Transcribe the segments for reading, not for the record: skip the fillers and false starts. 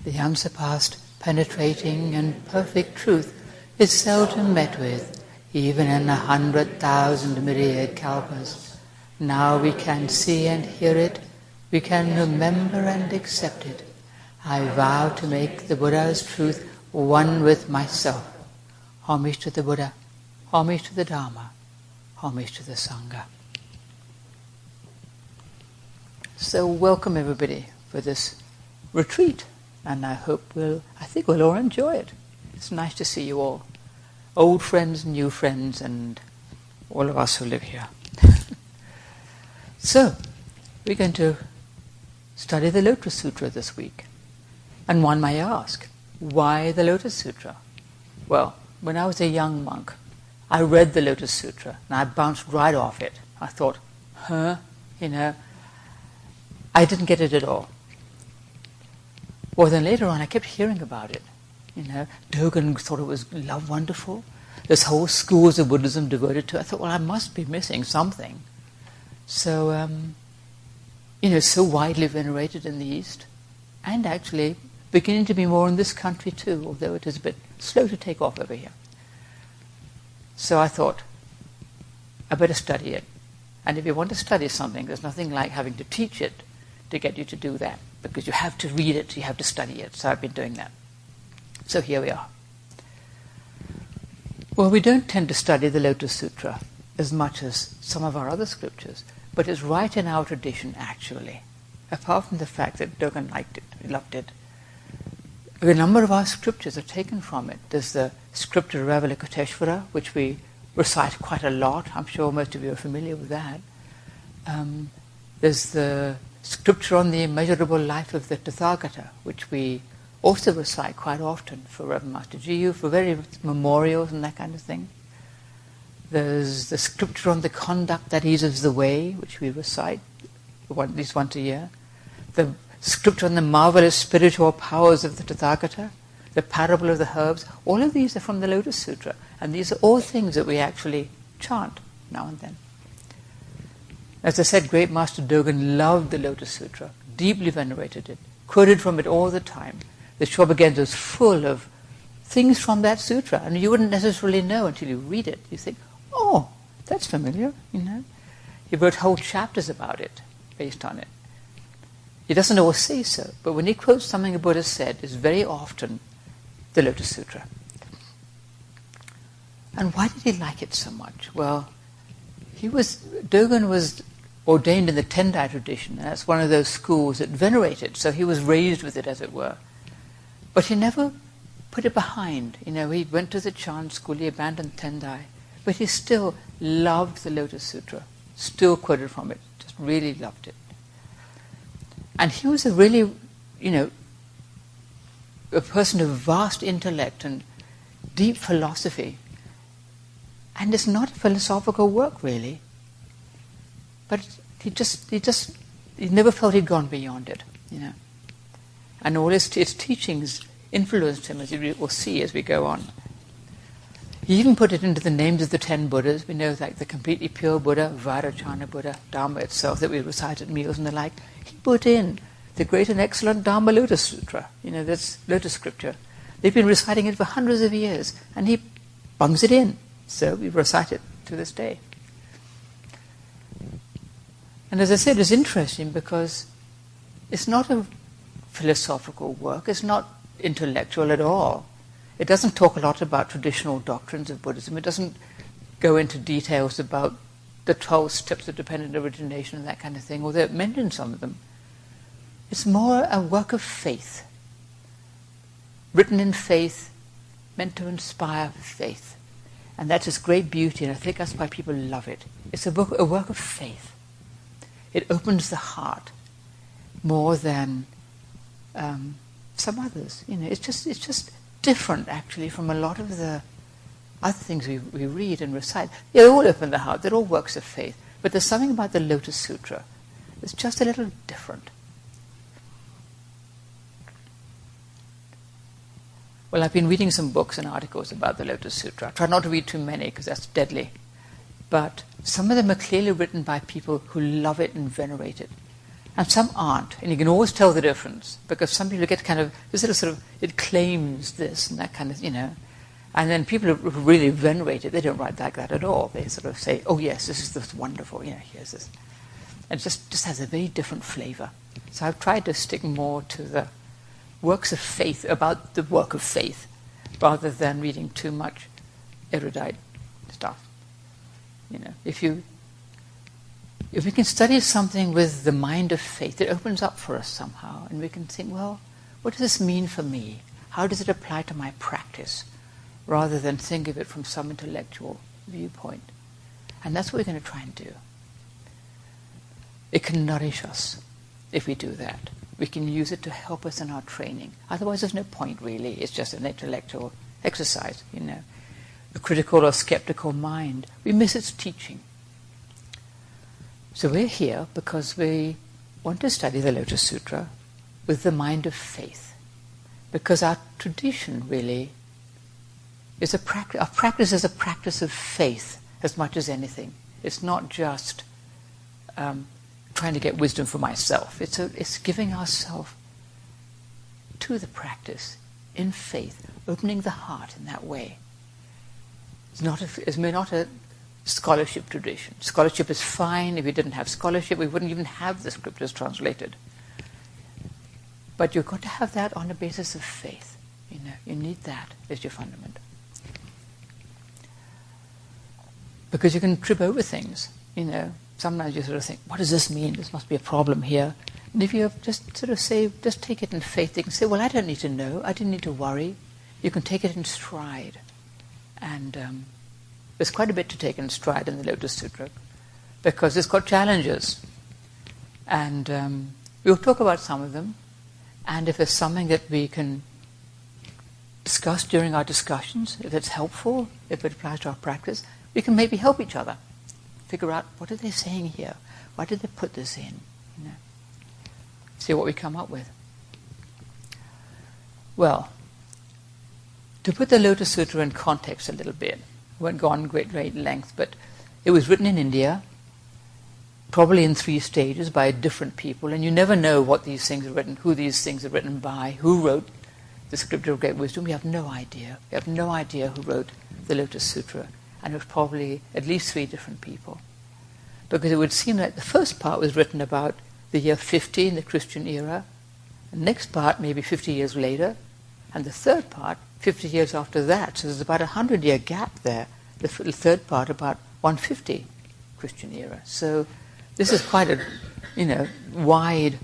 The unsurpassed, penetrating and perfect truth is seldom met with, even in 100,000 myriad kalpas. Now we can see and hear it, we can remember and accept it. I vow to make the Buddha's truth one with myself. Homage to the Buddha, homage to the Dharma, homage to the Sangha. So welcome everybody for this retreat, and I think we'll all enjoy it. It's nice to see you all, old friends, new friends, and all of us who live here. So, we're going to study the Lotus Sutra this week. And one may ask, why the Lotus Sutra? Well, when I was a young monk, I read the Lotus Sutra and I bounced right off it. I thought, I didn't get it at all. Well, then later on I kept hearing about it. Dogen thought it was wonderful. There's whole schools of Buddhism devoted to it. I thought, well, I must be missing something. So, so widely venerated in the East, and actually beginning to be more in this country too, although it is a bit slow to take off over here. So I thought, I better study it. And if you want to study something, there's nothing like having to teach it to get you to do that, because you have to read it, you have to study it. So I've been doing that. So here we are. Well, we don't tend to study the Lotus Sutra as much as some of our other scriptures, but it's right in our tradition, actually. Apart from the fact that Dogen liked it, he loved it. A number of our scriptures are taken from it. There's the scripture of Avalokiteshvara, which we recite quite a lot. I'm sure most of you are familiar with that. There's the scripture on the immeasurable life of the Tathagata, which we also recite quite often for Reverend Master Jiyu, for various memorials and that kind of thing. There's the scripture on the conduct that eases the way, which we recite at least once a year. The scripture on the marvelous spiritual powers of the Tathagata, the parable of the herbs. All of these are from the Lotus Sutra, and these are all things that we actually chant now and then. As I said, Great Master Dogen loved the Lotus Sutra, deeply venerated it, quoted from it all the time. The Shobogenzo is full of things from that sutra, and you wouldn't necessarily know until you read it. You think, oh, that's familiar, He wrote whole chapters about it, based on it. He doesn't always say so, but when he quotes something a Buddha said, it's very often the Lotus Sutra. And why did he like it so much? Well, Dogen was ordained in the Tendai tradition, and that's one of those schools that venerate it, so he was raised with it, as it were. But he never put it behind. He went to the Chan school, he abandoned Tendai, but he still loved the Lotus Sutra, still quoted from it, just really loved it. And he was a really, a person of vast intellect and deep philosophy. And it's not a philosophical work, really. But he never felt he'd gone beyond it, And all his teachings influenced him, as you will see as we go on. He even put it into the names of the 10 Buddhas. We know, like the completely pure Buddha, Vajrayana Buddha, Dharma itself that we recite at meals and the like. He put in the great and excellent Dharma Lotus Sutra, that's Lotus Scripture. They've been reciting it for hundreds of years, and he bungs it in. So we recite it to this day. And as I said, it's interesting because it's not a philosophical work, it's not intellectual at all. It doesn't talk a lot about traditional doctrines of Buddhism. It doesn't go into details about the 12 steps of dependent origination and that kind of thing, although it mentions some of them. It's more a work of faith, written in faith, meant to inspire faith. And that's its great beauty, and I think that's why people love it. It's a work of faith. It opens the heart more than some others. It's just different, actually, from a lot of the other things we read and recite. They all open the heart. They're all works of faith. But there's something about the Lotus Sutra that's just a little different. Well, I've been reading some books and articles about the Lotus Sutra. I try not to read too many because that's deadly. But some of them are clearly written by people who love it and venerate it. and some aren't. And you can always tell the difference, because some people get kind of, this little sort of, it claims this and that kind of, and then people who really venerate it, they don't write like that at all. They sort of say, oh yes, this is this wonderful, here's this. And it just has a very different flavor. So I've tried to stick more to the works of faith, about the work of faith, rather than reading too much erudite stuff. If we can study something with the mind of faith, it opens up for us somehow, and we can think, well, what does this mean for me? How does it apply to my practice? Rather than think of it from some intellectual viewpoint. And that's what we're going to try and do. It can nourish us if we do that. We can use it to help us in our training. Otherwise, there's no point, really. It's just an intellectual exercise, A critical or skeptical mind, we miss its teaching. So we're here because we want to study the Lotus Sutra with the mind of faith. Because our tradition, really, is our practice is a practice of faith as much as anything. It's not just trying to get wisdom for myself. It's giving ourselves to the practice in faith, opening the heart in that way. It's not a scholarship tradition. Scholarship is fine. If we didn't have scholarship, we wouldn't even have the scriptures translated. But you've got to have that on the basis of faith. You need that as your fundament. Because you can trip over things, Sometimes you sort of think, what does this mean? This must be a problem here. And if you just sort of say, just take it in faith, you can say, well, I don't need to know. I didn't need to worry. You can take it in stride. And there's quite a bit to take in stride in the Lotus Sutra, because it's got challenges. And we'll talk about some of them. And if there's something that we can discuss during our discussions, if it's helpful, if it applies to our practice, we can maybe help each other. Figure out, what are they saying here? Why did they put this in? See what we come up with. Well, to put the Lotus Sutra in context a little bit, I won't go on great length, but it was written in India, probably in 3 stages by different people, and you never know what these things are written, who these things are written by, who wrote the Scripture of Great Wisdom. We have no idea. We have no idea who wrote the Lotus Sutra. And it was probably at least 3 different people. Because it would seem like the first part was written about the year 50 in the Christian era, the next part maybe 50 years later, and the third part 50 years after that. So there's about a 100-year gap there, the third part about 150 Christian era. So this is quite a wide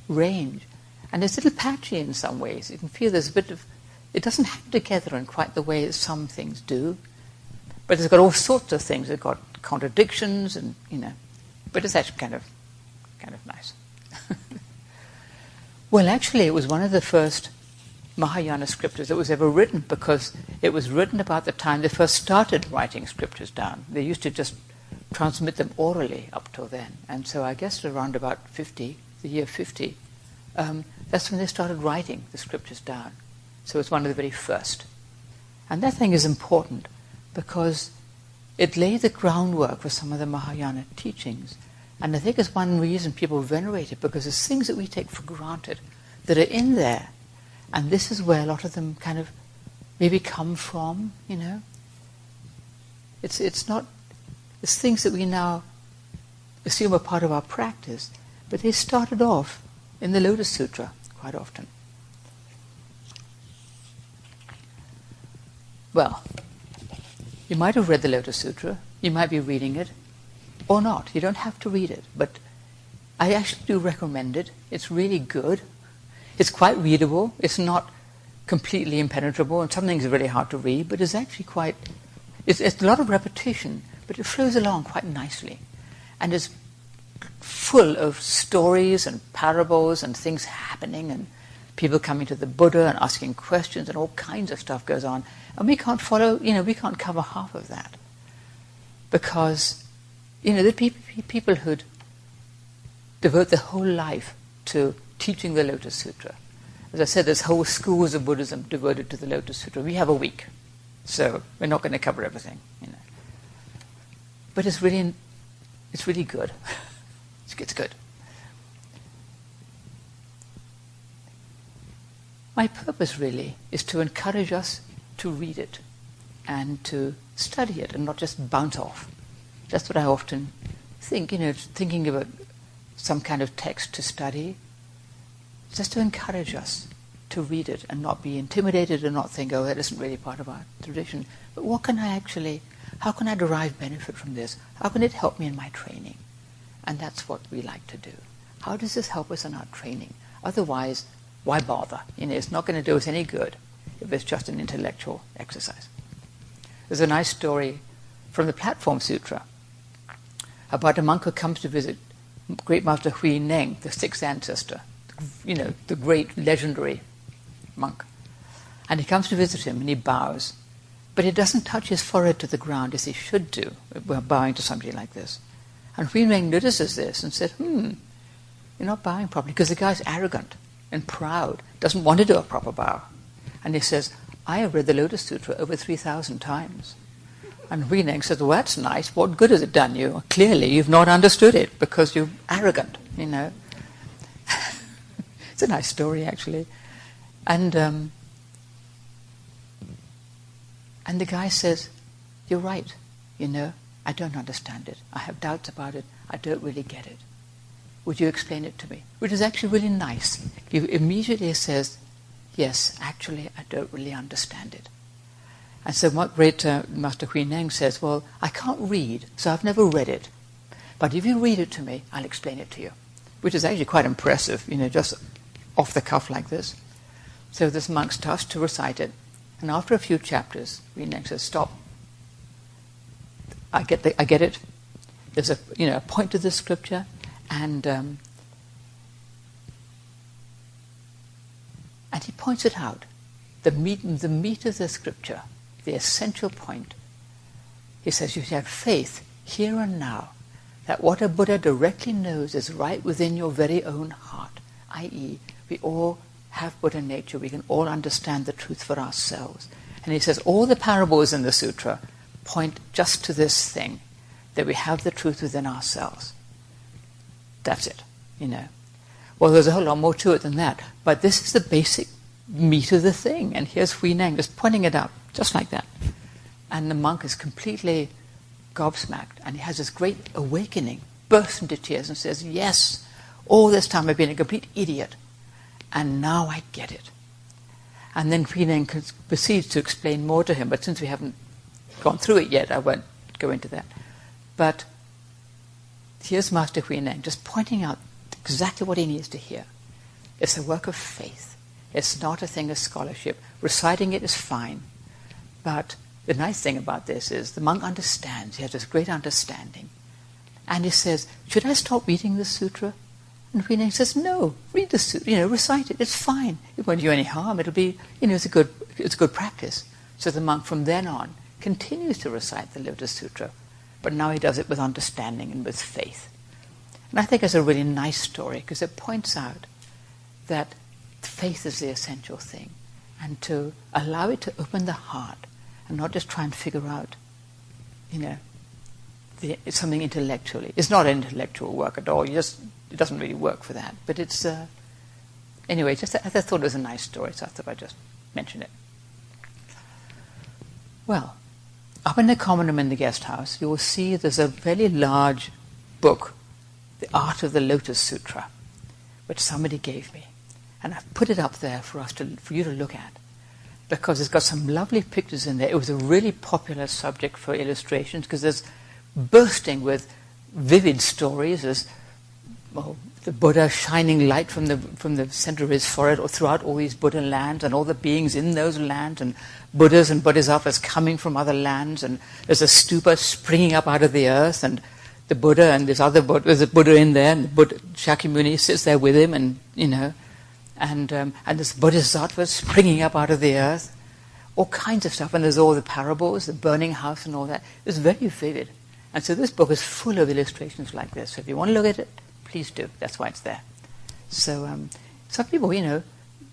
range. And it's a little patchy in some ways. You can feel there's a bit of, it doesn't hang together in quite the way that some things do. But it's got all sorts of things. It's got contradictions, and but it's actually kind of nice. Well, actually, it was one of the first Mahayana scriptures that was ever written, because it was written about the time they first started writing scriptures down. They used to just transmit them orally up till then, and so I guess around about 50, the year 50, that's when they started writing the scriptures down. So it's one of the very first, and that thing is important, because it laid the groundwork for some of the Mahayana teachings. And I think it's one reason people venerate it, because there's things that we take for granted that are in there. And this is where a lot of them kind of maybe come from, It's things that we now assume are part of our practice, but they started off in the Lotus Sutra quite often. Well, you might have read the Lotus Sutra, you might be reading it, or not. You don't have to read it, but I actually do recommend it. It's really good. It's quite readable. It's not completely impenetrable, and some things are really hard to read, but it's actually quite, it's a lot of repetition, but it flows along quite nicely. And it's full of stories and parables and things happening, and people coming to the Buddha and asking questions, and all kinds of stuff goes on. And we can't follow, we can't cover half of that. Because, the people who'd devote their whole life to teaching the Lotus Sutra. As I said, there's whole schools of Buddhism devoted to the Lotus Sutra. We have a week, so we're not going to cover everything, But it's really good. It's good. my purpose really is to encourage us to read it and to study it and not just bounce off. That's what I often think, thinking about some kind of text to study, just to encourage us to read it and not be intimidated and not think, oh, that isn't really part of our tradition. But how can I derive benefit from this? How can it help me in my training? And that's what we like to do. How does this help us in our training? Otherwise, why bother? It's not going to do us any good if it's just an intellectual exercise. There's a nice story from the Platform Sutra about a monk who comes to visit Great Master Hui Neng, the sixth ancestor, the great legendary monk. And he comes to visit him and he bows. But he doesn't touch his forehead to the ground as he should do when bowing to somebody like this. And Hui Neng notices this and says, you're not bowing properly, because the guy's arrogant and proud, doesn't want to do a proper bow. And he says, I have read the Lotus Sutra over 3,000 times. And Hui Neng says, well, that's nice. What good has it done you? Clearly, you've not understood it because you're arrogant, It's a nice story, actually. And the guy says, you're right, I don't understand it. I have doubts about it. I don't really get it. Would you explain it to me? Which is actually really nice. He immediately says, yes, actually, I don't really understand it. And so what great Master Hui Neng says, well, I can't read, so I've never read it. But if you read it to me, I'll explain it to you. Which is actually quite impressive, just off the cuff like this. So this monk starts to recite it. And after a few chapters, Hui Neng says, stop. I get it. There's a point to this scripture, and he points it out. The meat of the scripture, the essential point. He says you should have faith here and now that what a Buddha directly knows is right within your very own heart, i.e., we all have Buddha nature. We can all understand the truth for ourselves. And he says all the parables in the sutra point just to this thing, that we have the truth within ourselves. That's it, Well, there's a whole lot more to it than that, but this is the basic meat of the thing. And here's Hui Neng just pointing it out, just like that. And the monk is completely gobsmacked, and he has this great awakening, bursts into tears and says, yes, all this time I've been a complete idiot, and now I get it. And then Hui Neng proceeds to explain more to him, but since we haven't gone through it yet, I won't go into that. But here's Master Hui Neng just pointing out exactly what he needs to hear. It's a work of faith. It's not a thing of scholarship. Reciting it is fine. But the nice thing about this is the monk understands. He has this great understanding. And he says, should I stop reading the sutra? And Hui Neng says, no, read the sutra, recite it. It's fine. It won't do you any harm. It'll be, it's a good practice. So the monk from then on continues to recite the Lotus Sutra. But now he does it with understanding and with faith. And I think it's a really nice story because it points out that faith is the essential thing, and to allow it to open the heart and not just try and figure out, something intellectually. It's not intellectual work at all. It doesn't really work for that. But it's, anyway, I thought it was a nice story, so I thought I'd just mention it. Well, up in the common room in the guest house, you will see there's a very large book, The Art of the Lotus Sutra, which somebody gave me. And I've put it up there for you to look at, because it's got some lovely pictures in there. It was a really popular subject for illustrations because there's bursting with vivid stories. There's the Buddha shining light from the center of his forehead or throughout all these Buddha lands and all the beings in those lands, and Buddhas and Bodhisattvas coming from other lands, and there's a stupa springing up out of the earth, and the Buddha and there's a Buddha in there, and the Buddha, Shakyamuni sits there with him, and and there's Bodhisattvas springing up out of the earth, all kinds of stuff, and there's all the parables, the burning house and all that. It's very vivid. And so this book is full of illustrations like this. So if you want to look at it, please do. That's why it's there. So some people,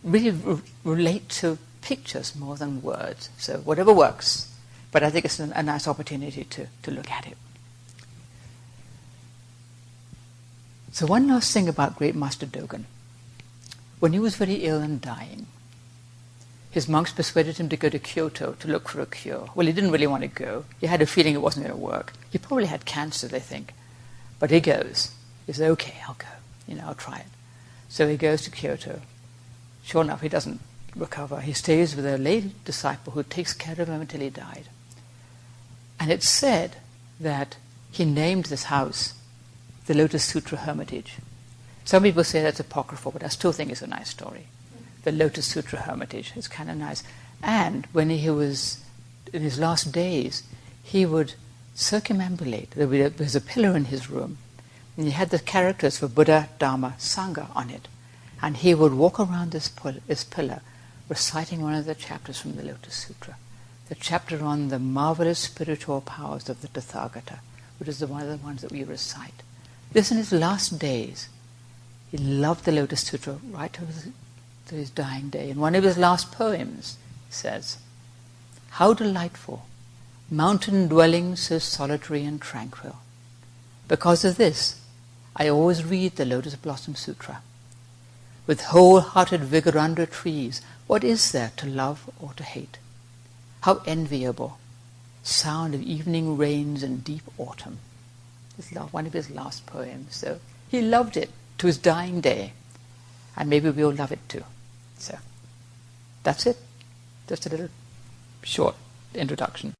really relate to pictures more than words. So whatever works. But I think it's a nice opportunity to look at it. So one last thing about Great Master Dogen. When he was very ill and dying, his monks persuaded him to go to Kyoto to look for a cure. Well, he didn't really want to go. He had a feeling it wasn't going to work. He probably had cancer, they think. But he goes. He says, okay, I'll go. I'll try it. So he goes to Kyoto. Sure enough, he doesn't recover. He stays with a lay disciple who takes care of him until he died. And it's said that he named this house the Lotus Sutra Hermitage. Some people say that's apocryphal, but I still think it's a nice story. The Lotus Sutra Hermitage is kind of nice. And when he was in his last days, he would circumambulate. There's a pillar in his room, and he had the characters for Buddha, Dharma, Sangha on it. And he would walk around this pillar, reciting one of the chapters from the Lotus Sutra, the chapter on the marvelous spiritual powers of the Tathagata, which is one of the ones that we recite. This in his last days. He loved the Lotus Sutra right to his dying day. In one of his last poems, he says, "How delightful, mountain dwellings so solitary and tranquil. Because of this, I always read the Lotus Blossom Sutra. With whole-hearted vigor under trees, what is there to love or to hate? How enviable, sound of evening rains in deep autumn." It's one of his last poems. So he loved it to his dying day, and maybe we'll love it too. So that's it. Just a little short introduction.